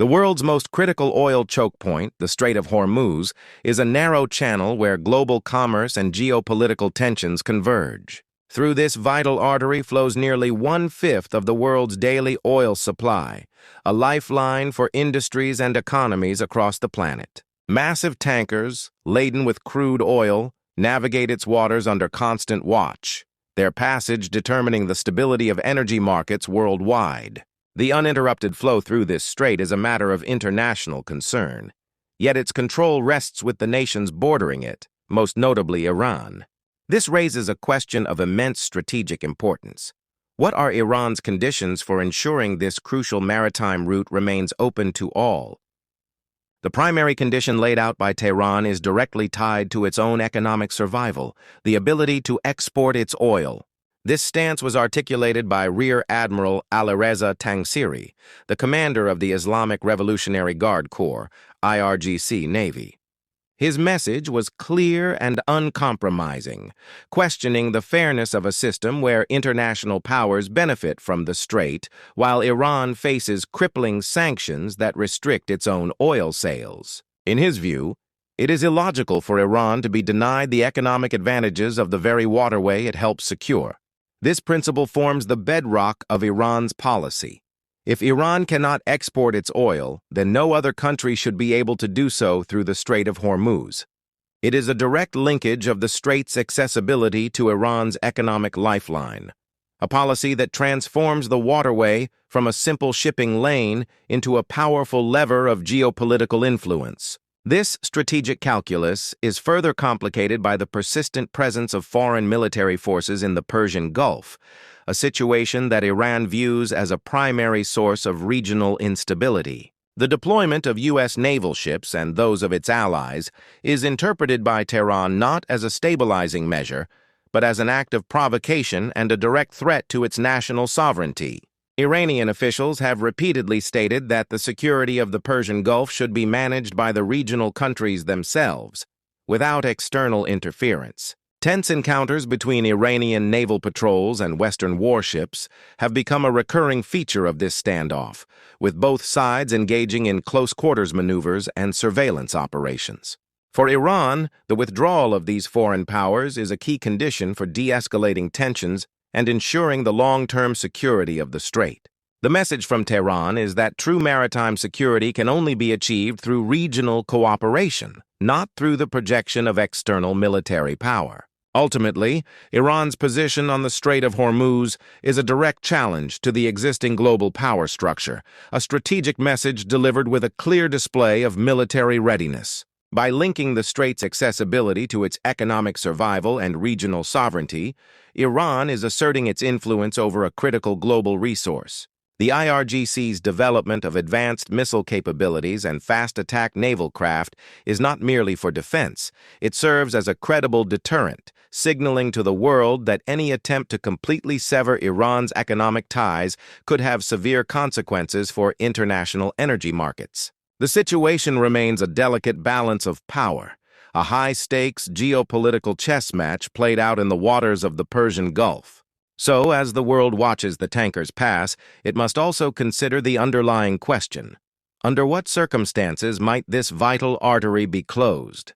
The world's most critical oil choke point, the Strait of Hormuz, is a narrow channel where global commerce and geopolitical tensions converge. Through this vital artery flows nearly one-fifth of the world's daily oil supply, a lifeline for industries and economies across the planet. Massive tankers, laden with crude oil, navigate its waters under constant watch, their passage determining the stability of energy markets worldwide. The uninterrupted flow through this strait is a matter of international concern, yet its control rests with the nations bordering it, most notably Iran. This raises a question of immense strategic importance. What are Iran's conditions for ensuring this crucial maritime route remains open to all? The primary condition laid out by Tehran is directly tied to its own economic survival, the ability to export its oil. This stance was articulated by Rear Admiral Alireza Tangsiri, the commander of the Islamic Revolutionary Guard Corps, IRGC Navy. His message was clear and uncompromising, questioning the fairness of a system where international powers benefit from the strait, while Iran faces crippling sanctions that restrict its own oil sales. In his view, it is illogical for Iran to be denied the economic advantages of the very waterway it helps secure. This principle forms the bedrock of Iran's policy. If Iran cannot export its oil, then no other country should be able to do so through the Strait of Hormuz. It is a direct linkage of the strait's accessibility to Iran's economic lifeline, a policy that transforms the waterway from a simple shipping lane into a powerful lever of geopolitical influence. This strategic calculus is further complicated by the persistent presence of foreign military forces in the Persian Gulf, a situation that Iran views as a primary source of regional instability. The deployment of U.S. naval ships and those of its allies is interpreted by Tehran not as a stabilizing measure, but as an act of provocation and a direct threat to its national sovereignty. Iranian officials have repeatedly stated that the security of the Persian Gulf should be managed by the regional countries themselves, without external interference. Tense encounters between Iranian naval patrols and Western warships have become a recurring feature of this standoff, with both sides engaging in close-quarters maneuvers and surveillance operations. For Iran, the withdrawal of these foreign powers is a key condition for de-escalating tensions and ensuring the long-term security of the strait. The message from Tehran is that true maritime security can only be achieved through regional cooperation, not through the projection of external military power. Ultimately, Iran's position on the Strait of Hormuz is a direct challenge to the existing global power structure, a strategic message delivered with a clear display of military readiness. By linking the strait's accessibility to its economic survival and regional sovereignty, Iran is asserting its influence over a critical global resource. The IRGC's development of advanced missile capabilities and fast-attack naval craft is not merely for defense. It serves as a credible deterrent, signaling to the world that any attempt to completely sever Iran's economic ties could have severe consequences for international energy markets. The situation remains a delicate balance of power, a high-stakes geopolitical chess match played out in the waters of the Persian Gulf. So, as the world watches the tankers pass, it must also consider the underlying question: under what circumstances might this vital artery be closed?